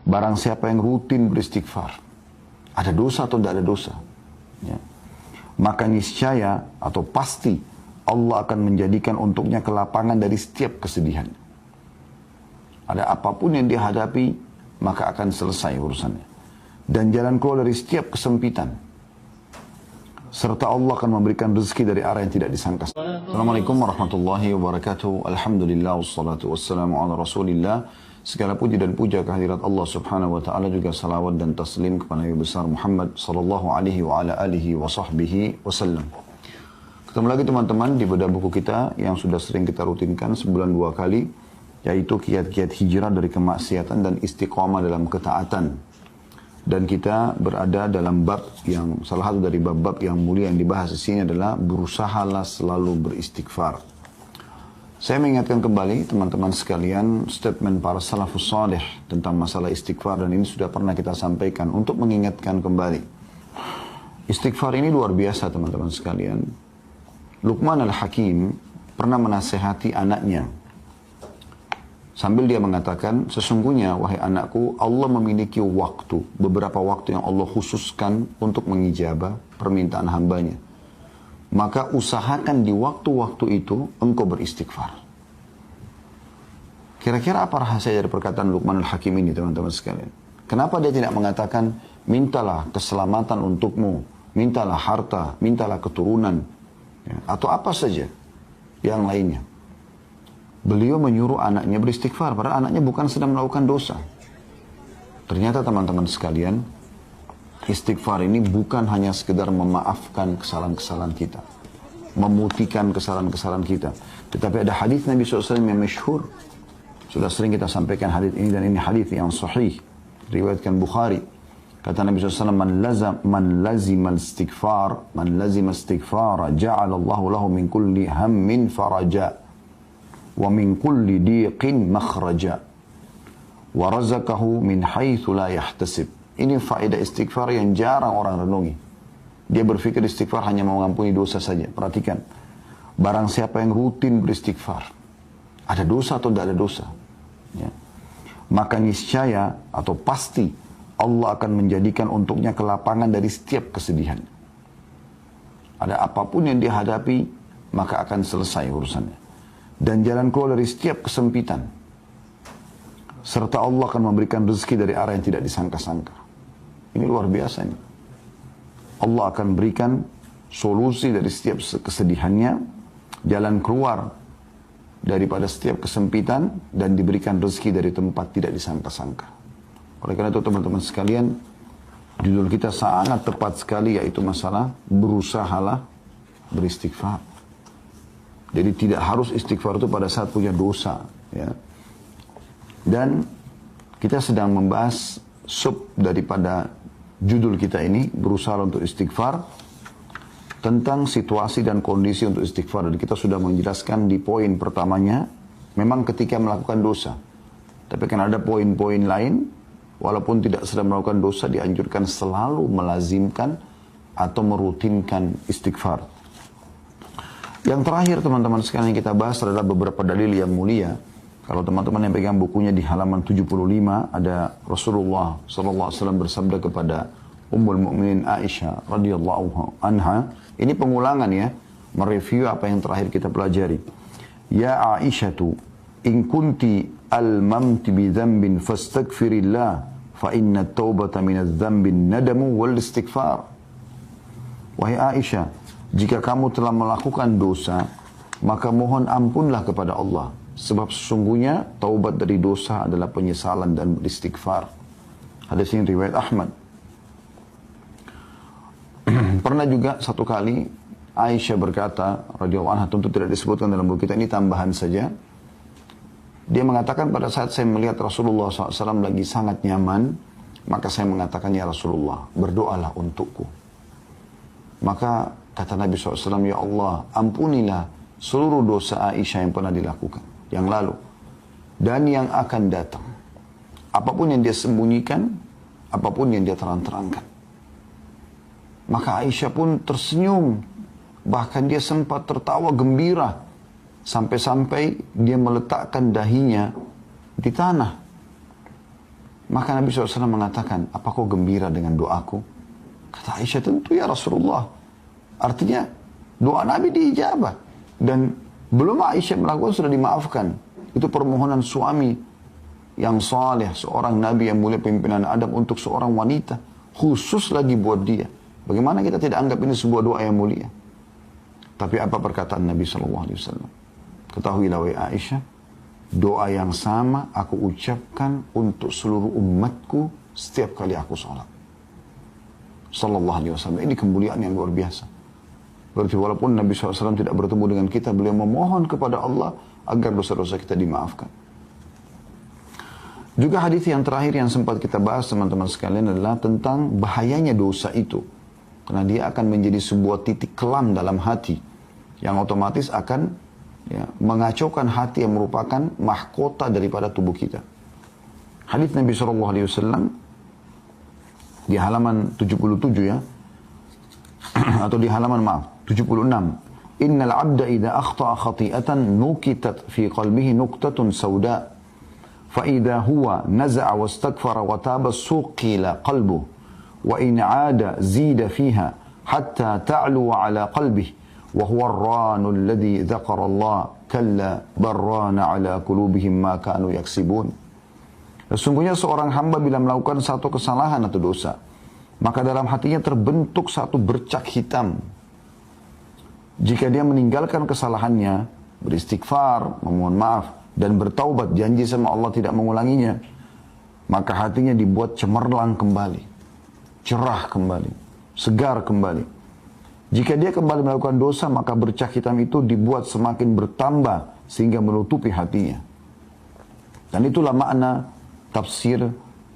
Barang siapa yang rutin beristighfar, ada dosa atau tidak ada dosa, ya, maka niscaya atau pasti Allah akan menjadikan untuknya kelapangan dari setiap kesedihan. Ada apapun yang dia hadapi, maka akan selesai urusannya. Dan jalan keluar dari setiap kesempitan. Serta Allah akan memberikan rezeki dari arah yang tidak disangka. Assalamualaikum warahmatullahi wabarakatuh. Alhamdulillah wassalatu wassalamu ala rasulillah. Segala puji dan puja kehadirat Allah subhanahu wa ta'ala, juga salawat dan taslim kepada Nabi besar Muhammad sallallahu alaihi wa ala alihi wa sahbihi wasallam. Ketemu lagi teman-teman di bedah buku kita yang sudah sering kita rutinkan sebulan 2 kali, yaitu kiat-kiat hijrah dari kemaksiatan dan istiqamah dalam ketaatan. Dan kita berada dalam bab yang, salah satu dari bab-bab yang mulia yang dibahas di sini adalah berusahalah selalu beristighfar. Saya mengingatkan kembali teman-teman sekalian statement para salafus salih tentang masalah istighfar, dan ini sudah pernah kita sampaikan untuk mengingatkan kembali. Istighfar ini luar biasa teman-teman sekalian. Luqman al-Hakim pernah menasehati anaknya sambil dia mengatakan, sesungguhnya wahai anakku, Allah memiliki waktu, beberapa waktu yang Allah khususkan untuk mengijabah permintaan hambanya. Maka usahakan di waktu-waktu itu engkau beristighfar. Kira-kira apa rahasia dari perkataan Luqman al-Hakim ini teman-teman sekalian? Kenapa dia tidak mengatakan, mintalah keselamatan untukmu, mintalah harta, mintalah keturunan, ya, atau apa saja yang lainnya? Beliau menyuruh anaknya beristighfar, padahal anaknya bukan sedang melakukan dosa. Ternyata teman-teman sekalian, istighfar ini bukan hanya sekedar memaafkan kesalahan-kesalahan kita, memutihkan kesalahan-kesalahan kita. Tetapi ada hadis Nabi SAW yang masyhur. Sudah sering kita sampaikan hadis ini, dan ini hadis yang sahih, riwayatkan Bukhari. Kata Nabi SAW, man lazima istighfar, ja'alallahu lahu min kulli hammin faraja. Wa min kulli diqin makhraja wa razaqahu min haitsu la yahtasib. Ini faedah istighfar yang jarang orang renungi. Dia berpikir istighfar hanya mengampuni dosa saja. Perhatikan, barang siapa yang rutin beristighfar, ada dosa atau tidak ada dosa, ya, maka niscaya atau pasti Allah akan menjadikan untuknya kelapangan dari setiap kesedihan. Ada apapun yang dia hadapi, maka akan selesai urusannya. Dan jalan keluar dari setiap kesempitan. Serta Allah akan memberikan rezeki dari arah yang tidak disangka-sangka. Ini luar biasa ini. Allah akan berikan solusi dari setiap kesedihannya, jalan keluar daripada setiap kesempitan, dan diberikan rezeki dari tempat tidak disangka-sangka. Oleh karena itu teman-teman sekalian, judul kita sangat tepat sekali, yaitu masalah berusahalah beristighfar. Jadi tidak harus istighfar itu pada saat punya dosa, ya. Dan kita sedang membahas sub daripada judul kita ini, berusaha untuk istighfar, tentang situasi dan kondisi untuk istighfar. Dan kita sudah menjelaskan di poin pertamanya, memang ketika melakukan dosa. Tapi kan ada poin-poin lain, walaupun tidak sedang melakukan dosa, dianjurkan selalu melazimkan atau merutinkan istighfar. Yang terakhir teman-teman sekalian yang kita bahas adalah beberapa dalil yang mulia. Kalau teman-teman yang pegang bukunya di halaman 75, ada Rasulullah SAW bersabda kepada Ummul Mukminin Aisyah radhiyallahu anha. Ini pengulangan ya, mereview apa yang terakhir kita pelajari. Ya Aisyatu, in kunti almamti bi dzambin fastaghfirillah, fa inna at-taubata min adz-dzambi nadamu wal istighfar. Wahai Aisyah, jika kamu telah melakukan dosa, maka mohon ampunlah kepada Allah. Sebab sesungguhnya taubat dari dosa adalah penyesalan dan beristighfar. Hadis ini riwayat Ahmad. Pernah juga satu kali Aisyah berkata, radhiyallahu anha, tentu tidak disebutkan dalam buku kita, ini tambahan saja. Dia mengatakan, pada saat saya melihat Rasulullah SAW lagi sangat nyaman, maka saya mengatakan, ya Rasulullah, berdoalah untukku. Maka kata Nabi SAW, ya Allah, ampunilah seluruh dosa Aisyah yang pernah dilakukan, yang lalu, dan yang akan datang. Apapun yang dia sembunyikan, apapun yang dia terang-terangkan. Maka Aisyah pun tersenyum, bahkan dia sempat tertawa gembira, sampai-sampai dia meletakkan dahinya di tanah. Maka Nabi SAW mengatakan, apa kau gembira dengan doaku? Kata Aisyah, tentu ya Rasulullah. Artinya doa Nabi diijabah. Dan belum Aisyah melakukan sudah dimaafkan. Itu permohonan suami yang saleh, seorang Nabi yang mulia pimpinan Adam untuk seorang wanita. Khusus lagi buat dia. Bagaimana kita tidak anggap ini sebuah doa yang mulia? Tapi apa perkataan Nabi SAW? Ketahuilah wahai Aisyah, doa yang sama aku ucapkan untuk seluruh umatku setiap kali aku sholat. Sallallahu alaihi wasallam. Ini kemuliaan yang luar biasa. Berarti walaupun Nabi SAW tidak bertemu dengan kita, beliau memohon kepada Allah agar dosa-dosa kita dimaafkan. Juga hadis yang terakhir yang sempat kita bahas teman-teman sekalian adalah tentang bahayanya dosa itu. Karena dia akan menjadi sebuah titik kelam dalam hati yang otomatis akan mengacaukan hati yang merupakan mahkota daripada tubuh kita. Hadis Nabi SAW di halaman 77 ya, atau di halaman 76. Innal abda idza akhta'a khati'atan nukitat fi qalbihi nuqtatun sauda fa idza huwa naza'a wastaghfara wa taba suqila qalbuhu wa in 'ada zida fiha hatta ta'lu 'ala qalbihi wa huwa ar-ranu alladhi dzakara Allah kalla barrana 'ala qulubihim ma kanu yaksibun. Sesungguhnya seorang hamba bila melakukan satu kesalahan atau dosa, maka dalam hatinya terbentuk satu bercak hitam. Jika dia meninggalkan kesalahannya, beristighfar, memohon maaf, dan bertaubat, janji sama Allah tidak mengulanginya, maka hatinya dibuat cemerlang kembali, cerah kembali, segar kembali. Jika dia kembali melakukan dosa, maka bercak hitam itu dibuat semakin bertambah, sehingga menutupi hatinya. Dan itulah makna tafsir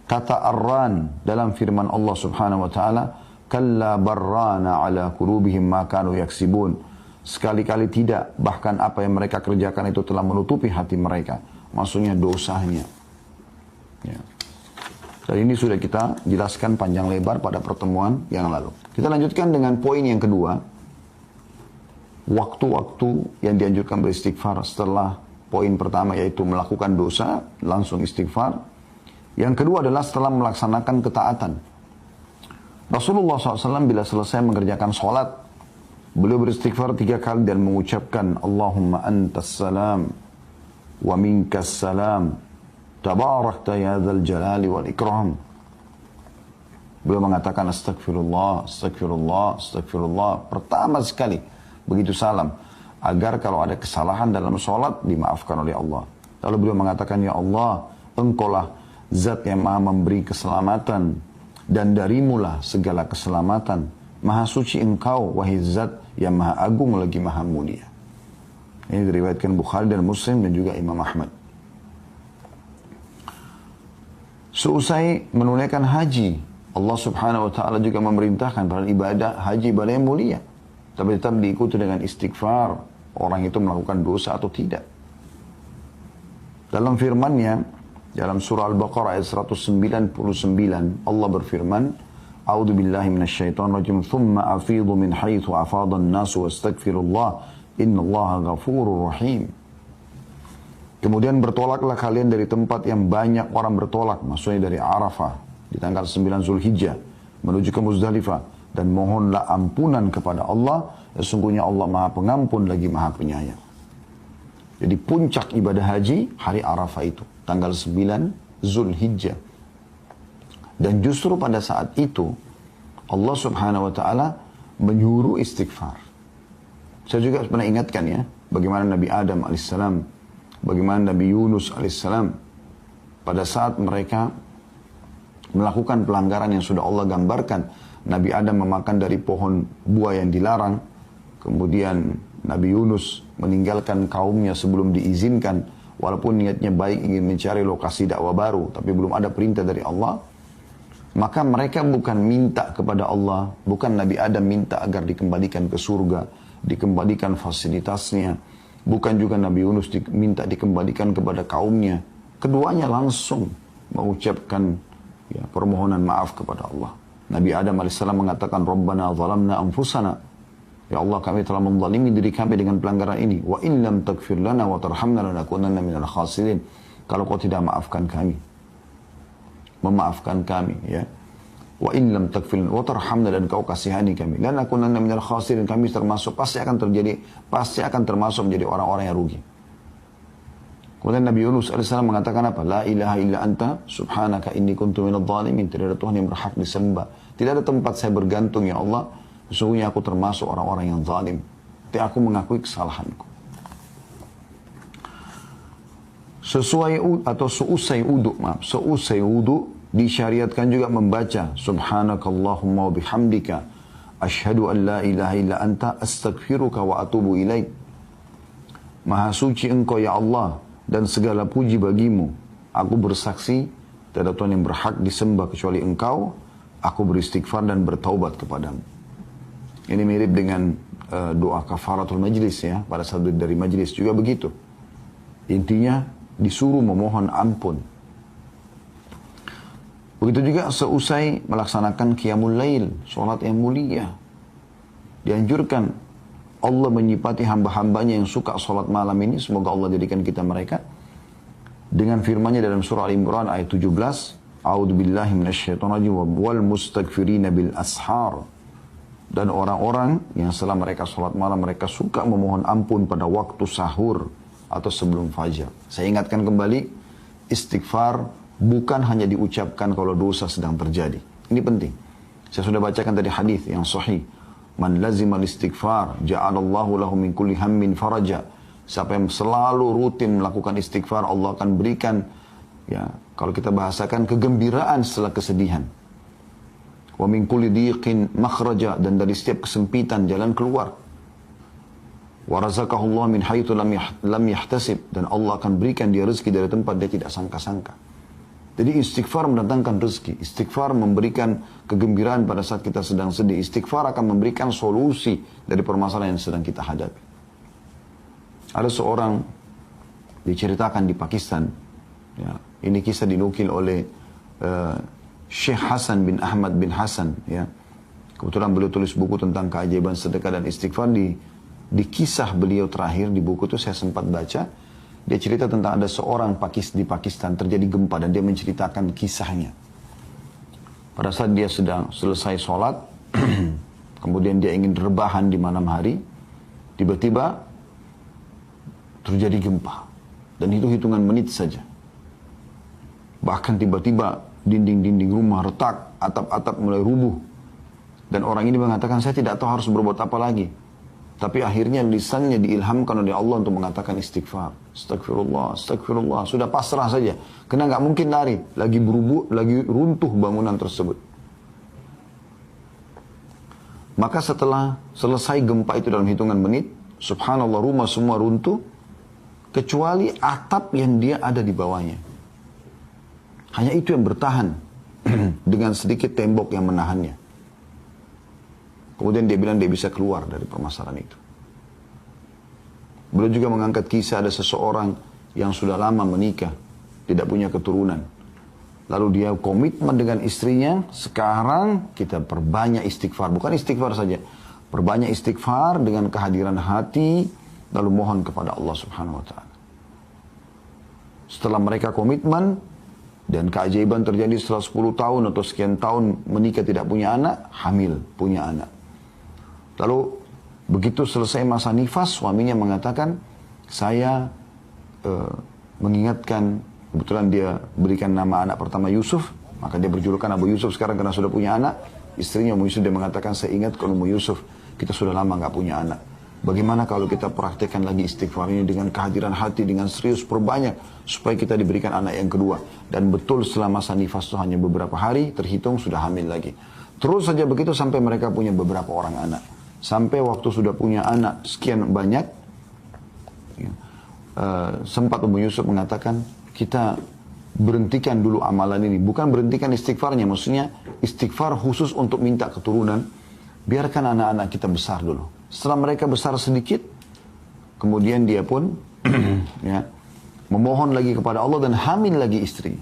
kata arran dalam firman Allah Subhanahu wa taala, kalla barrana ala qulubihim ma kanu yaksibun. Sekali-kali tidak, bahkan apa yang mereka kerjakan itu telah menutupi hati mereka. Maksudnya dosanya. Ya. Dan ini sudah kita jelaskan panjang lebar pada pertemuan yang lalu. Kita lanjutkan dengan poin yang kedua. Waktu-waktu yang dianjurkan beristighfar setelah poin pertama yaitu melakukan dosa, langsung istighfar. Yang kedua adalah setelah melaksanakan ketaatan. Rasulullah SAW bila selesai mengerjakan sholat, beliau beristighfar 3 kali dan mengucapkan Allahumma antas salam wa minkas salam tabarakta ya dzal jalali wal ikram. Beliau mengatakan astagfirullah, astagfirullah, astagfirullah pertama sekali begitu salam, agar kalau ada kesalahan dalam sholat dimaafkan oleh Allah. Lalu beliau mengatakan, ya Allah, engkaulah Zat yang maha memberi keselamatan, dan darimulah segala keselamatan. Maha suci engkau, wahai Zat yang maha agung lagi maha mulia. Ini diriwayatkan Bukhari dan Muslim dan juga Imam Ahmad. Seusai menunaikan haji, Allah Subhanahu wa taala juga memerintahkan pada ibadah haji ibadah yang mulia, tapi tetap diikuti dengan istighfar orang itu melakukan dosa atau tidak. Dalam firman-Nya dalam surah Al-Baqarah ayat 199 Allah berfirman, A'udzu billahi minasyaitonir rajim, "Tsumma afidhu min haitsu afadha an-nasu wastaghfirullah, innallaha ghafurur rahim." Kemudian bertolaklah kalian dari tempat yang banyak orang bertolak, maksudnya dari Arafah di tanggal 9 Zulhijjah menuju ke Muzdalifah, dan mohonlah ampunan kepada Allah, sesungguhnya Allah Maha Pengampun lagi Maha Penyayang. Jadi puncak ibadah haji hari Arafah itu, tanggal 9 Zulhijjah. Dan justru pada saat itu Allah Subhanahu wa taala menyuruh istighfar. Saya juga pernah ingatkan ya, bagaimana Nabi Adam alaihissalam, bagaimana Nabi Yunus alaihissalam pada saat mereka melakukan pelanggaran yang sudah Allah gambarkan. Nabi Adam memakan dari pohon buah yang dilarang, kemudian Nabi Yunus meninggalkan kaumnya sebelum diizinkan, walaupun niatnya baik ingin mencari lokasi dakwah baru, tapi belum ada perintah dari Allah. Maka mereka bukan minta kepada Allah, bukan Nabi Adam minta agar dikembalikan ke surga, dikembalikan fasilitasnya, bukan juga Nabi Yunus minta dikembalikan kepada kaumnya. Keduanya langsung mengucapkan permohonan maaf kepada Allah. Nabi Adam AS mengatakan, Rabbana zalamna anfusana, ya Allah, kami telah menzalimi diri kami dengan pelanggaran ini. Wa in lam taghfir lana wa tarhamna lanakunanna minal khasirin. Kalau kau tidak maafkan kami, memaafkan kami, ya. Wa in lam taghfir wa tarhamna, dan kau kasihani kami, lanakunanna minal khasirin, kami pasti akan termasuk menjadi orang-orang yang rugi. Kemudian Nabi Yunus alaihissalam mengatakan apa? La ilaha illa anta subhanaka inni kuntu minadh dhalimin. Tidak ada Tuhan yang berhak disembah, tidak ada tempat saya bergantung ya Allah, sesungguhnya aku termasuk orang-orang yang zalim. Tapi aku mengakui kesalahanku. Seusai wudu disyariatkan juga membaca subhanakallahumma wa bihamdika asyhadu an la ilaha illa anta astaghfiruka wa atubu ilaik. Maha suci engkau ya Allah, dan segala puji bagimu. Aku bersaksi tidak ada Tuhan yang berhak disembah kecuali engkau. Aku beristighfar dan bertaubat kepadamu. Ini mirip dengan doa kafaratul majlis, ya. Pada saat dari majlis juga begitu. Intinya disuruh memohon ampun. Begitu juga seusai melaksanakan qiyamul lail, sholat yang mulia. Dianjurkan Allah menyifati hamba-hambanya yang suka sholat malam ini. Semoga Allah jadikan kita mereka. Dengan firman-Nya dalam surah Al-Imran ayat 17. A'udzu billahi minasyaitonir rajim wal mustaghfirina bil ashar. Dan orang-orang yang setelah mereka sholat malam, mereka suka memohon ampun pada waktu sahur atau sebelum fajar. Saya ingatkan kembali, istighfar bukan hanya diucapkan kalau dosa sedang terjadi. Ini penting. Saya sudah bacakan tadi hadis yang sahih. Man lazima istighfar ja'alallahu lahu min kulli hammin faraja. Siapa yang selalu rutin melakukan istighfar, Allah akan berikan, ya, kalau kita bahasakan, kegembiraan setelah kesedihan. Wa min kulli dhiqin makhraja, dan dari setiap kesempitan jalan keluar. Wa razaqahu Allah min haitsu lam yahtasib, dan Allah akan berikan dia rezeki dari tempat dia tidak sangka-sangka. Jadi istighfar mendatangkan rezeki. Istighfar memberikan kegembiraan pada saat kita sedang sedih. Istighfar akan memberikan solusi dari permasalahan yang sedang kita hadapi. Ada seorang diceritakan di Pakistan. Ya, ini kisah dinukil oleh Syekh Hasan bin Ahmad bin Hasan. Ya. Kebetulan beliau tulis buku tentang keajaiban sedekah dan istighfar. Di kisah beliau terakhir di buku itu saya sempat baca. Dia cerita tentang ada seorang di Pakistan terjadi gempa, dan dia menceritakan kisahnya. Pada saat dia sedang selesai sholat, kemudian dia ingin rebahan di malam hari, tiba-tiba terjadi gempa. Dan itu hitungan menit saja. Bahkan tiba-tiba dinding-dinding rumah retak, atap-atap mulai rubuh. Dan orang ini mengatakan, saya tidak tahu harus berbuat apa lagi. Tapi akhirnya lisannya diilhamkan oleh Allah untuk mengatakan istighfar. Astagfirullah, astagfirullah. Sudah pasrah saja. Karena nggak mungkin lari. Lagi berubuh, lagi runtuh bangunan tersebut. Maka setelah selesai gempa itu dalam hitungan menit, subhanallah, rumah semua runtuh, kecuali atap yang dia ada di bawahnya. Hanya itu yang bertahan dengan sedikit tembok yang menahannya. Kemudian dia bilang dia bisa keluar dari permasalahan itu. Beliau juga mengangkat kisah ada seseorang yang sudah lama menikah, tidak punya keturunan. Lalu dia komitmen dengan istrinya, sekarang kita perbanyak istighfar. Bukan istighfar saja, perbanyak istighfar dengan kehadiran hati, lalu mohon kepada Allah Subhanahu wa Ta'ala. Setelah mereka komitmen, dan keajaiban terjadi setelah 10 tahun atau sekian tahun menikah tidak punya anak, hamil, punya anak. Lalu begitu selesai masa nifas, suaminya mengatakan, saya mengingatkan, kebetulan dia berikan nama anak pertama Yusuf, maka dia berjulukan Abu Yusuf sekarang karena sudah punya anak. Istrinya Ummu Yusuf, dia mengatakan, saya ingat kalau Ummu Yusuf, kita sudah lama nggak punya anak. Bagaimana kalau kita praktekkan lagi istighfar ini dengan kehadiran hati, dengan serius, perbanyak, supaya kita diberikan anak yang kedua. Dan betul setelah masa nifas itu hanya beberapa hari, terhitung sudah hamil lagi. Terus saja begitu sampai mereka punya beberapa orang anak. Sampai waktu sudah punya anak sekian banyak, ya, sempat Ummu Yusuf mengatakan, kita berhentikan dulu amalan ini. Bukan berhentikan istighfarnya, maksudnya istighfar khusus untuk minta keturunan. Biarkan anak-anak kita besar dulu. Setelah mereka besar sedikit, kemudian dia pun ya, memohon lagi kepada Allah dan hamil lagi istri.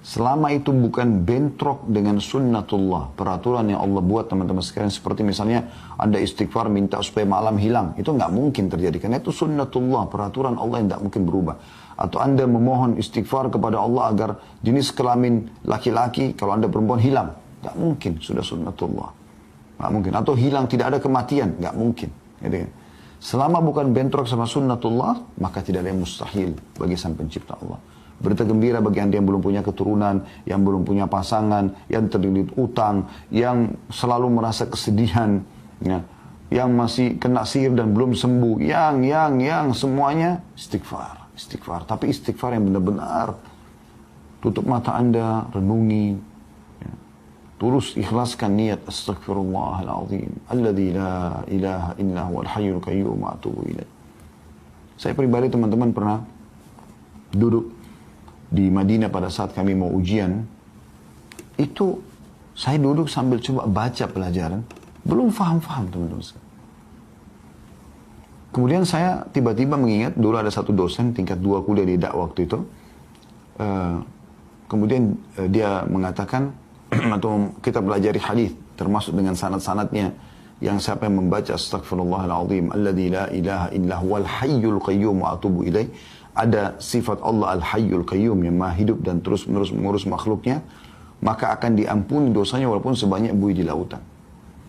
Selama itu bukan bentrok dengan sunnatullah, peraturan yang Allah buat teman-teman sekalian. Seperti misalnya Anda istighfar minta supaya malam hilang. Itu nggak mungkin terjadi. Karena itu sunnatullah, peraturan Allah yang nggak mungkin berubah. atau Anda memohon istighfar kepada Allah agar jenis kelamin laki-laki, kalau Anda perempuan hilang. Gak mungkin, sudah sunnatullah. Gak mungkin. Atau hilang, tidak ada kematian. Gak mungkin. Gitu kan? Selama bukan bentrok sama sunnatullah, maka tidak ada yang mustahil bagi sang pencipta Allah. Berita gembira bagi Anda yang belum punya keturunan, yang belum punya pasangan, yang terlilit utang, yang selalu merasa kesedihan, ya, yang masih kena sihir dan belum sembuh, yang semuanya istighfar, istighfar. Tapi istighfar yang benar-benar tutup mata Anda, renungi, ya. Tulus ikhlaskan niat astaghfirullahaladzim, alladzi la ilaha illa huwal hayyul qayyum wa atubu ilaih. Saya pribadi teman-teman pernah duduk di Madinah pada saat kami mau ujian, itu saya duduk sambil coba baca pelajaran. Belum faham-faham teman-teman. Kemudian saya tiba-tiba mengingat dulu ada satu dosen tingkat 2 kuliah di dakwah waktu itu. Kemudian dia mengatakan atau kita pelajari hadis termasuk dengan sanad-sanadnya yang siapa yang membaca astaghfirullahaladzim alladzi la ilaha illa huwal hayyul qayyum wa atubu ilaih, ada sifat Allah al-hayyul qayyum yang maha hidup dan terus-menerus mengurus makhluknya, maka akan diampuni dosanya walaupun sebanyak buih di lautan.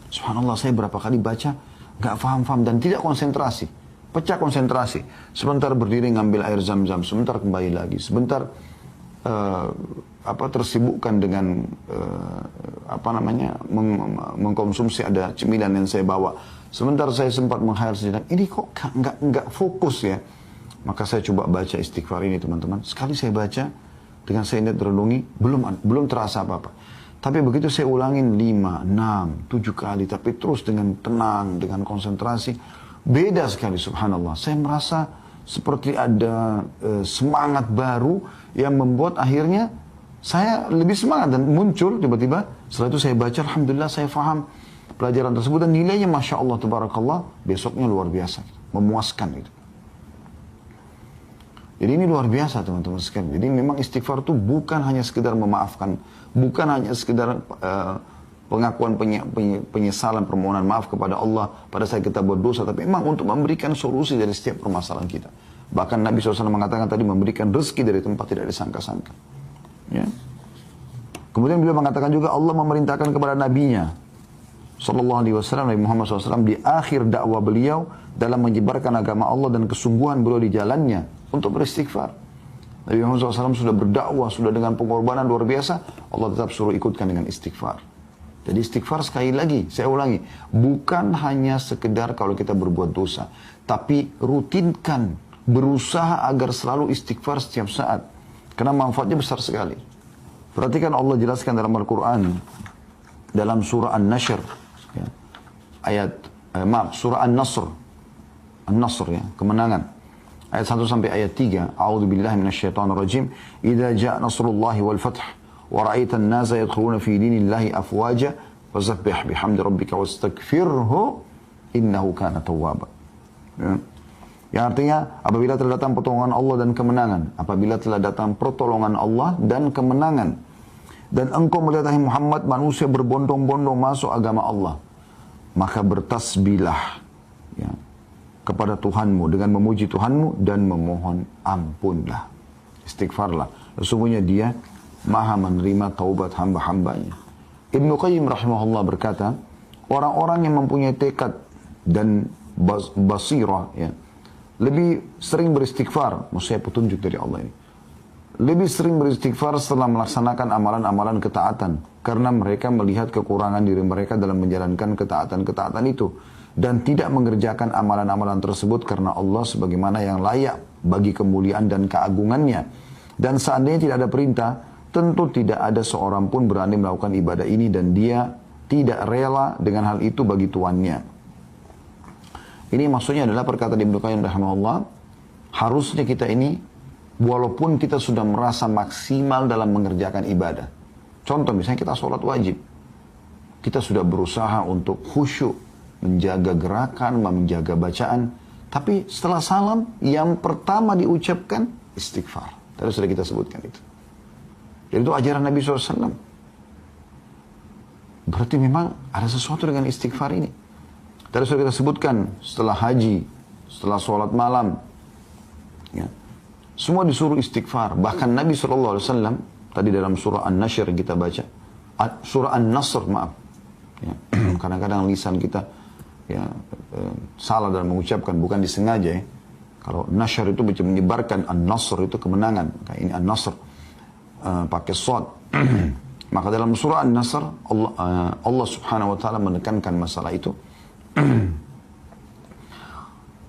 Subhanallah, saya berapa kali baca, gak faham-faham dan tidak konsentrasi. Pecah konsentrasi. Sebentar berdiri ngambil air zam-zam, sebentar kembali lagi. Sebentar tersibukkan dengan mengkonsumsi ada cemilan yang saya bawa. Sebentar saya sempat menghayal sejenak, ini kok gak fokus ya. Maka saya coba baca istighfar ini teman-teman. Sekali saya baca, dengan saya niat renungi, belum terasa apa-apa. Tapi begitu saya ulangin 5, 6, 7 kali, tapi terus dengan tenang, dengan konsentrasi, beda sekali subhanallah. Saya merasa seperti ada semangat baru yang membuat akhirnya saya lebih semangat dan muncul tiba-tiba. Setelah itu saya baca, alhamdulillah saya faham pelajaran tersebut dan nilainya Masya Allah, tabarakallah, besoknya luar biasa, memuaskan itu. Jadi ini luar biasa teman-teman sekalian. Jadi memang istighfar itu bukan hanya sekedar memaafkan, bukan hanya sekedar pengakuan penyesalan, permohonan maaf kepada Allah pada saat kita berdosa, tapi memang untuk memberikan solusi dari setiap permasalahan kita. Bahkan Nabi SAW mengatakan tadi memberikan rezeki dari tempat tidak disangka-sangka. Ya. Kemudian beliau mengatakan juga Allah memerintahkan kepada nabinya Sallallahu Alaihi Wasallam, Nabi Muhammad SAW di akhir dakwah beliau dalam menyebarkan agama Allah dan kesungguhan beliau di jalannya untuk beristighfar. Nabi Muhammad SAW sudah berdakwah, sudah dengan pengorbanan luar biasa, Allah tetap suruh ikutkan dengan istighfar. Jadi istighfar sekali lagi, saya ulangi, bukan hanya sekedar kalau kita berbuat dosa, tapi rutinkan, berusaha agar selalu istighfar setiap saat. Karena manfaatnya besar sekali. Perhatikan Allah jelaskan dalam Al-Quran, dalam surah An-Nashr, ya, surah An-Nasr, An-Nasr ya, kemenangan. Ayat 1 sampai ayat 3. A'udzubillahi minasyaitonirrajim. Idza ja'a nasrullahi wal fath wa ra'aitan nasa yadkhuluna fi dinillahi afwaja fasabbih bihamdi rabbika wastaghfirhu innahu kana tawwaba. Ya. Yang artinya apabila telah datang pertolongan Allah dan kemenangan, apabila telah datang pertolongan Allah dan kemenangan, dan engkau melihat Muhammad manusia berbondong-bondong masuk agama Allah, maka bertasbihlah ya, kepada Tuhanmu dengan memuji Tuhanmu dan memohon ampunlah, istighfarlah. Sesungguhnya Dia Maha menerima taubat hamba-hambanya. Ibnu Qayyim rahimahullah berkata, orang-orang yang mempunyai tekad dan basirah ya, lebih sering beristighfar, maksudnya petunjuk dari Allah ini. Lebih sering beristighfar setelah melaksanakan amalan-amalan ketaatan. Karena mereka melihat kekurangan diri mereka dalam menjalankan ketaatan-ketaatan itu. Dan tidak mengerjakan amalan-amalan tersebut karena Allah sebagaimana yang layak bagi kemuliaan dan keagungannya. Dan seandainya tidak ada perintah, tentu tidak ada seorang pun berani melakukan ibadah ini dan dia tidak rela dengan hal itu bagi tuannya. Ini maksudnya adalah perkataan Ibnu Qayyim rahimahullah, harusnya kita ini walaupun kita sudah merasa maksimal dalam mengerjakan ibadah. Contoh misalnya kita sholat wajib. Kita sudah berusaha untuk khusyuk, menjaga gerakan, menjaga bacaan. Tapi setelah salam, yang pertama diucapkan istighfar. Tadi sudah kita sebutkan itu. Jadi itu ajaran Nabi SAW. Berarti memang ada sesuatu dengan istighfar ini. Tadi sudah kita sebutkan setelah haji, setelah sholat malam, ya. Semua disuruh istighfar. Bahkan Nabi SAW, tadi dalam surah An-Nashr yang kita baca, surah An-Nasr, maaf. Ya, kadang-kadang lisan kita ya, salah dalam mengucapkan, bukan disengaja ya. Kalau Nashr itu menyebarkan, An-Nasr itu kemenangan. Kayak ini An-Nasr, pakai shad. Maka dalam surah An-Nasr, Allah subhanahu wa ta'ala menekankan masalah itu.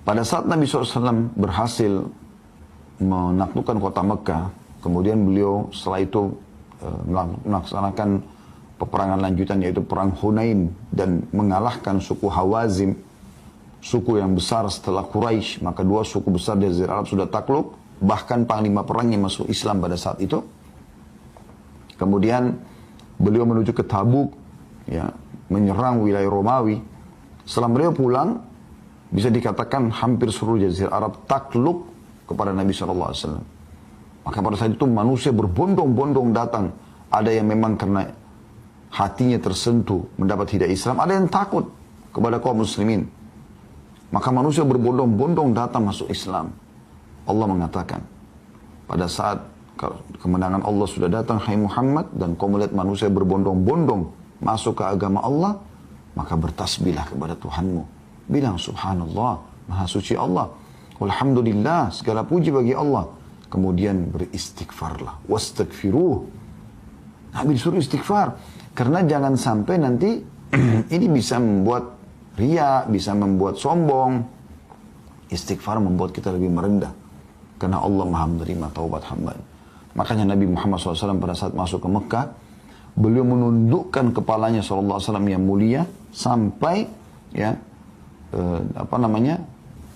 Pada saat Nabi SAW berhasil menaklukkan kota Mekah, kemudian beliau setelah itu melaksanakan peperangan lanjutan, yaitu perang Hunain, dan mengalahkan suku Hawazim, suku yang besar setelah Quraisy. Maka dua suku besar di Jazirah Arab sudah takluk, bahkan panglima perangnya masuk Islam pada saat itu. Kemudian beliau menuju ke Tabuk, ya, menyerang wilayah Romawi. Setelah beliau pulang, bisa dikatakan hampir seluruh Jazirah Arab takluk kepada Nabi SAW. Maka pada saat itu manusia berbondong-bondong datang. Ada yang memang karena hatinya tersentuh mendapat hidayah Islam, ada yang takut kepada kaum muslimin. Maka manusia berbondong-bondong datang masuk Islam. Allah mengatakan, pada saat kemenangan Allah sudah datang, hai Muhammad, dan kau melihat manusia berbondong-bondong masuk ke agama Allah, maka bertasbihlah kepada Tuhanmu. Bilang subhanallah, maha suci Allah. Alhamdulillah, segala puji bagi Allah. Kemudian beristighfarlah. Wastaghfiruh. Nabi disuruh istighfar. Karena jangan sampai nanti ini bisa membuat riya, bisa membuat sombong. Istighfar membuat kita lebih merendah. Karena Allah maha menerima taubat hamba. Makanya Nabi Muhammad SAW pada saat masuk ke Mekah, beliau menundukkan kepalanya SAW yang mulia sampai ya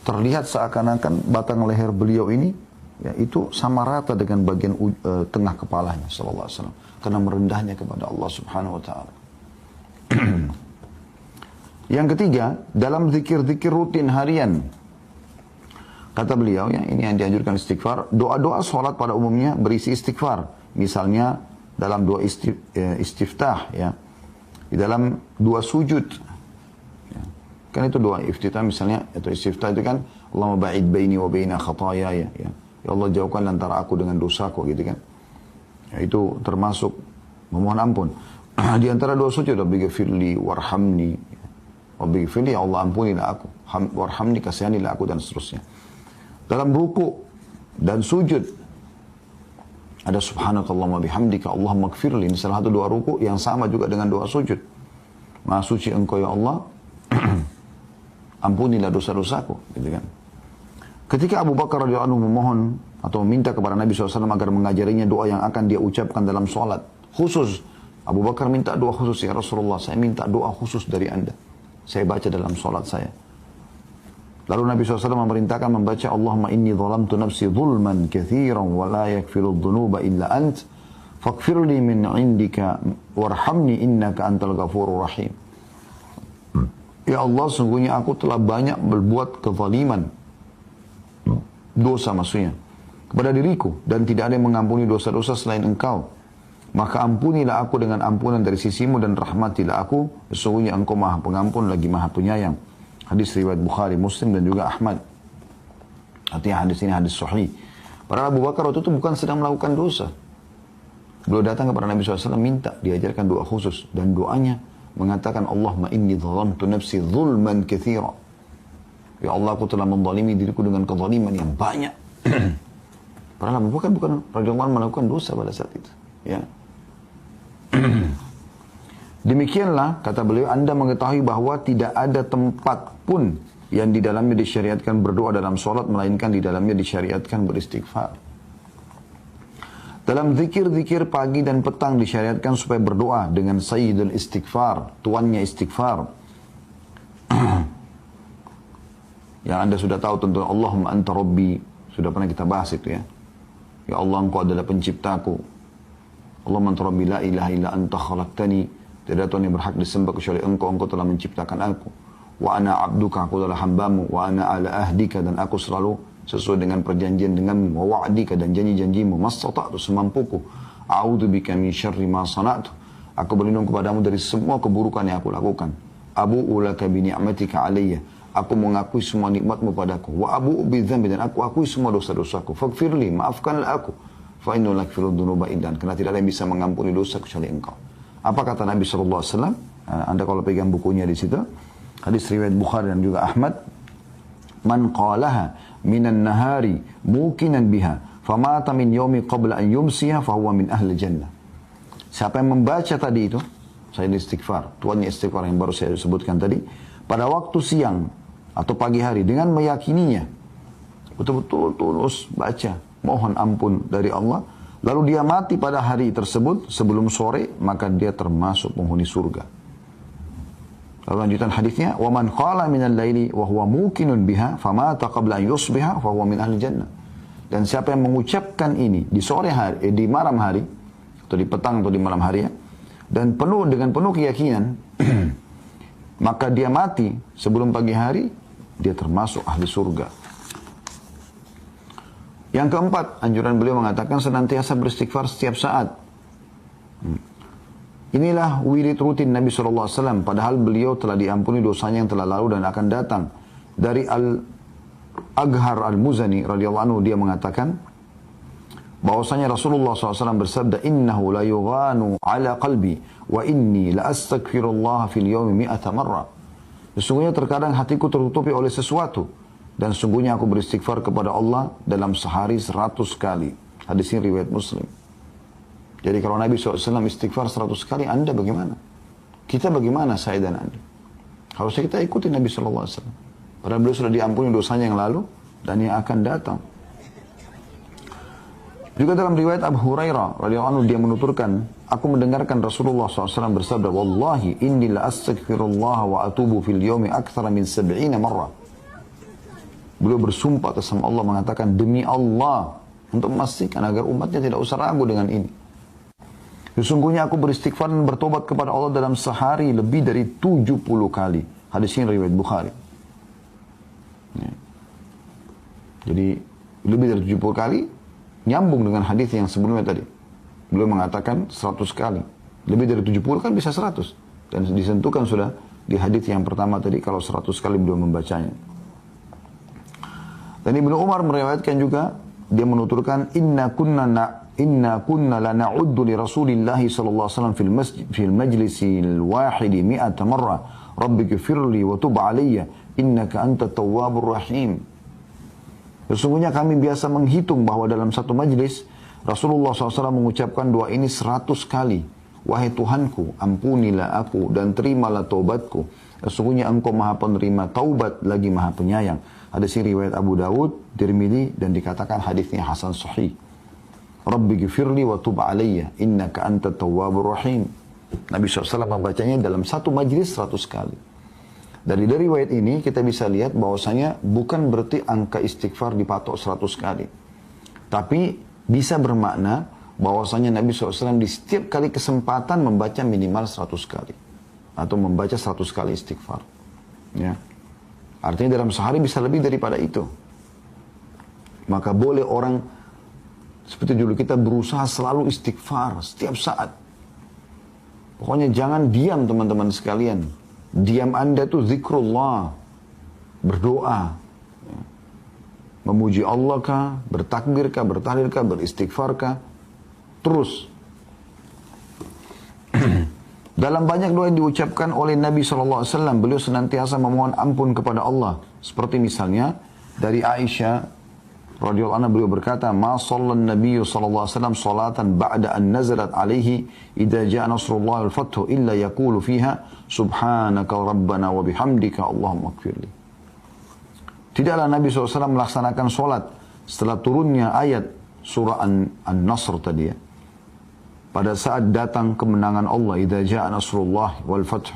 terlihat seakan-akan batang leher beliau ini ya itu sama rata dengan bagian tengah kepalanya sallallahu alaihi wasallam, karena merendahnya kepada Allah Subhanahu wa taala. Yang ketiga, dalam zikir-zikir rutin harian, kata beliau, ya, ini yang dianjurkan istighfar. Doa-doa sholat pada umumnya berisi istighfar. Misalnya dalam doa istiftah, ya, di dalam doa sujud. Kan itu doa iftitah misalnya, itu istiftah itu kan, Allahumma ba'id baini wa baina khataya, ya. Ya Allah, jauhkan antara aku dengan dosaku, gitu kan. Ya, itu termasuk memohon ampun. Di antara doa sujud, Rabbighfirli warhamni. Rabbighfirli, ya Allah ampunilah aku. Warhamni, kasihanilah aku, dan seterusnya. Dalam ruku dan sujud ada subhanakallahumma bihamdika Allahumma gfirli. Ini salah satu doa ruku yang sama juga dengan doa sujud. Maha suci engkau ya Allah, ampunilah dosa-dosaku, gitu kan. Ketika Abu Bakar radhiyallahu anhu memohon atau meminta kepada Nabi SAW agar mengajarinya doa yang akan dia ucapkan dalam sholat khusus, Abu Bakar minta doa khusus, ya Rasulullah, saya minta doa khusus dari anda, saya baca dalam sholat saya. Lalu Nabi SAW memerintahkan membaca, Allahumma inni zalamtu nafsi zulman kathiran wa la yakfiru dhunuba illa ant faghfirli min indika warhamni innaka antal ghafurur rahim. Ya Allah, sungguhnya aku telah banyak berbuat kezaliman, dosa maksudnya, kepada diriku, dan tidak ada yang mengampuni dosa-dosa selain engkau. Maka ampunilah aku dengan ampunan dari sisimu, dan rahmatilah aku, sesungguhnya engkau maha pengampun lagi maha penyayang. Hadis riwayat Bukhari, Muslim, dan juga Ahmad. Artinya hadis ini hadis sahih. Padahal Abu Bakar waktu itu bukan sedang melakukan dosa. Beliau datang kepada Nabi SAW minta diajarkan doa khusus, dan doanya mengatakan, Allahumma inni zalamtu nafsi zulman katsira. Ya Allah, aku telah menzalimi diriku dengan kezaliman yang banyak. Padahal Abu Bakar bukan radhiyallahu anhu melakukan dosa pada saat itu, ya. Demikianlah, kata beliau, anda mengetahui bahwa tidak ada tempat pun yang di dalamnya disyariatkan berdoa dalam sholat, melainkan di dalamnya disyariatkan beristighfar. Dalam zikir-zikir pagi dan petang disyariatkan supaya berdoa dengan sayyidul istighfar, tuannya istighfar. Yang anda sudah tahu tentu, Allahumma anta rabbi, sudah pernah kita bahas itu, ya. Ya Allah, engkau adalah penciptaku. Allahumma anta rabbi la ilaha illa anta khalaqtani, tidak ada Tuhan yang berhak disembah kecuali engkau, engkau telah menciptakan aku. Wa ana abduka, aku adalah hambamu. Wa ana ala ahdika, dan aku selalu sesuai dengan perjanjian denganmu. Wa wa'dika, dan janji-janjimu. Mastata'tu, semampuku. A'udzubika min syarri ma sana'tu, aku berlindung kepadamu dari semua keburukan yang aku lakukan. Abu'u laka bi ni'matika alayya, aku mengakui semua nikmatmu padaku. Wa abu'u bidzambi, dan aku akui semua dosa-dosaku. Faghfirli, maafkanlah aku. Fa innahu la yaghfiru dzunuba illa anta, karena tidak ada yang bisa mengampuni dosa kecuali Engkau. Apa kata Nabi SAW? Anda kalau pegang bukunya di situ, hadis riwayat Bukhari dan juga Ahmad, man qalaha minan nahari muqinan biha famata min yaumi qabla an yumsiha fahuwa min ahli jannah. Siapa yang membaca tadi itu, saya istighfar, tuannya istighfar yang baru saya sebutkan tadi, pada waktu siang atau pagi hari dengan meyakininya, betul-betul tulus baca, mohon ampun dari Allah, lalu dia mati pada hari tersebut sebelum sore, maka dia termasuk penghuni surga. Lalu lanjutan hadisnya, wa man qala minal laili wa huwa muqinun biha famata qabla an yusbiha fa huwa min ahli jannah. Dan siapa yang mengucapkan ini di sore hari, di malam hari, atau di petang atau di malam hari ya, dan dengan penuh keyakinan, maka dia mati sebelum pagi hari, dia termasuk ahli surga. Yang keempat, anjuran beliau mengatakan senantiasa beristighfar setiap saat. Inilah wirid rutin Nabi SAW, padahal beliau telah diampuni dosanya yang telah lalu dan akan datang. Dari Al-Aghar Al-Muzani radhiyallahu anhu, dia mengatakan bahwasanya Rasulullah SAW bersabda, innahu la yughanu ala qalbi wa inni la astaghfirullah fil yawmi 100 marrah. Sesungguhnya terkadang hatiku tertutupi oleh sesuatu, dan sungguhnya aku beristighfar kepada Allah dalam sehari 100 kali. Hadis ini riwayat Muslim. Jadi kalau Nabi SAW istighfar 100 kali, Anda bagaimana? Kita bagaimana, saya dan Anda? Harusnya kita ikuti Nabi SAW. Padahal beliau sudah diampuni dosanya yang lalu dan yang akan datang. Juga dalam riwayat Abu Hurairah radhiyallahu anhu, dia menuturkan, aku mendengarkan Rasulullah SAW bersabda, wallahi inni la astaghfirullah wa atubu fil yawmi akthara min 70 marrah. Beliau bersumpah atas nama Allah mengatakan, demi Allah, untuk memastikan agar umatnya tidak usah ragu dengan ini. Sesungguhnya aku beristighfar dan bertobat kepada Allah dalam sehari lebih dari 70 kali. Hadis ini riwayat Bukhari. Ya. Jadi lebih dari 70 kali nyambung dengan hadis yang sebelumnya tadi. Beliau mengatakan 100 kali. Lebih dari 70 kan bisa 100. Dan disentuhkan sudah di hadis yang pertama tadi kalau 100 kali beliau membacanya. Dan Ibnu Umar meriwayatkan juga, dia menuturkan, inna kunna la na'uddu li Rasulillah sallallahu alaihi wasallam fil majlisil wahidi 100 marrah rabbighfirli wa tub alayya innaka antat tawwabur rahim. Sesungguhnya kami biasa menghitung bahwa dalam satu majlis Rasulullah SAW mengucapkan doa ini 100 kali. Wahai Tuhanku, ampunilah aku dan terimalah taubatku. Sesungguhnya Engkau Maha Penerima taubat lagi Maha Penyayang. Hadis ini riwayat Abu Dawud, Tirmidzi, dan dikatakan hadisnya hasan sahih. Rabbi ghfirli wa tub alayya innaka antat tawwabur rahim. Nabi SAW membacanya dalam satu majlis 100 kali. Dari riwayat ini kita bisa lihat bahwasanya bukan berarti angka istighfar dipatok 100 kali. Tapi bisa bermakna bahwasanya Nabi SAW di setiap kali kesempatan membaca minimal 100 kali. Atau membaca 100 kali istighfar. Ya. Artinya dalam sehari bisa lebih daripada itu. Maka boleh orang, seperti dulu kita berusaha selalu istighfar setiap saat. Pokoknya jangan diam teman-teman sekalian. Diam Anda itu zikrullah. Berdoa. Memuji Allah kah, bertakbir kah, bertahlil kah, beristighfar kah. Terus. Dalam banyak doa yang diucapkan oleh Nabi SAW, beliau senantiasa memohon ampun kepada Allah. Seperti misalnya dari Aisyah radhiyallahu anha, beliau berkata, "Ma sallan Nabi sallallahu alaihi wasallam salatan ba'da an nazalat alaihi idza jaa nasrullah wal fathu illa yaqulu fiha subhanaka rabbana wa bihamdika Allahumma ighfirli." Tidaklah Nabi SAW melaksanakan solat setelah turunnya ayat surah An-Nasr tadi ya. Pada saat datang kemenangan Allah, idza jaa nasrullah wal fath.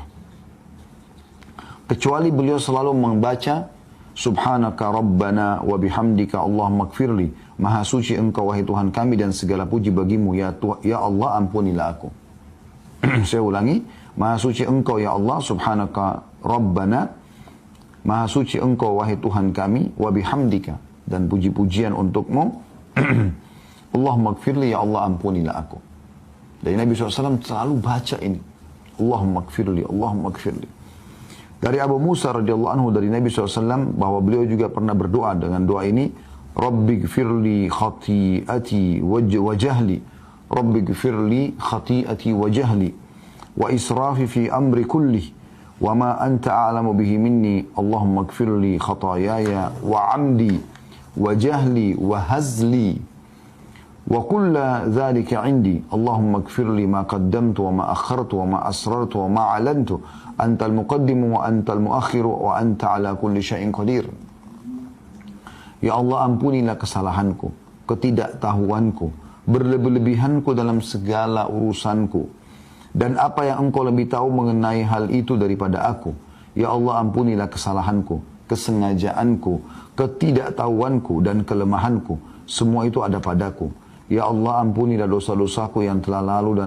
Kecuali beliau selalu membaca subhanaka rabbana wa bihamdika Allahumma ighfirli. Maha suci Engkau wahai Tuhan kami dan segala puji bagimu ya Allah, ampunilah aku. Saya ulangi, Maha suci Engkau ya Allah, subhanaka rabbana, Maha suci Engkau wahai Tuhan kami, wa bihamdika, dan puji-pujian untukmu. Allahumma ighfirli, ya Allah ampunilah aku. Dari Nabi SAW selalu baca ini. Allahumma ighfirli, Allahumma ighfirli. Dari Abu Musa radhiyallahu anhu dari Nabi SAW bahwa beliau juga pernah berdoa dengan doa ini, Rabbighfirli khati'ati wa jahli, Rabbighfirli khati'ati wa jahli, wa israfi fi amri kulli, wa ma anta a'lamu bihi minni, Allahumma gfirli khatayaya wa amdi wa jahli wa hazli, wa kulla dhalika indi, Allahumma gfirli ma qaddamtu wa ma akhartu wa ma asrartu wa ma alantu, antal muqaddimu wa antal muakhiru wa anta ala kulli syai'in qadir. Ya Allah, ampunilah kesalahanku, ketidaktahuanku, berlebih-lebihanku dalam segala urusanku, dan apa yang engkau lebih tahu mengenai hal itu daripada aku. Ya Allah, ampunilah kesalahanku, kesengajaanku, ketidaktahuanku, dan kelemahanku. Semua itu ada padaku. Ya Allah, ampunilah dosa-dosaku yang telah lalu dan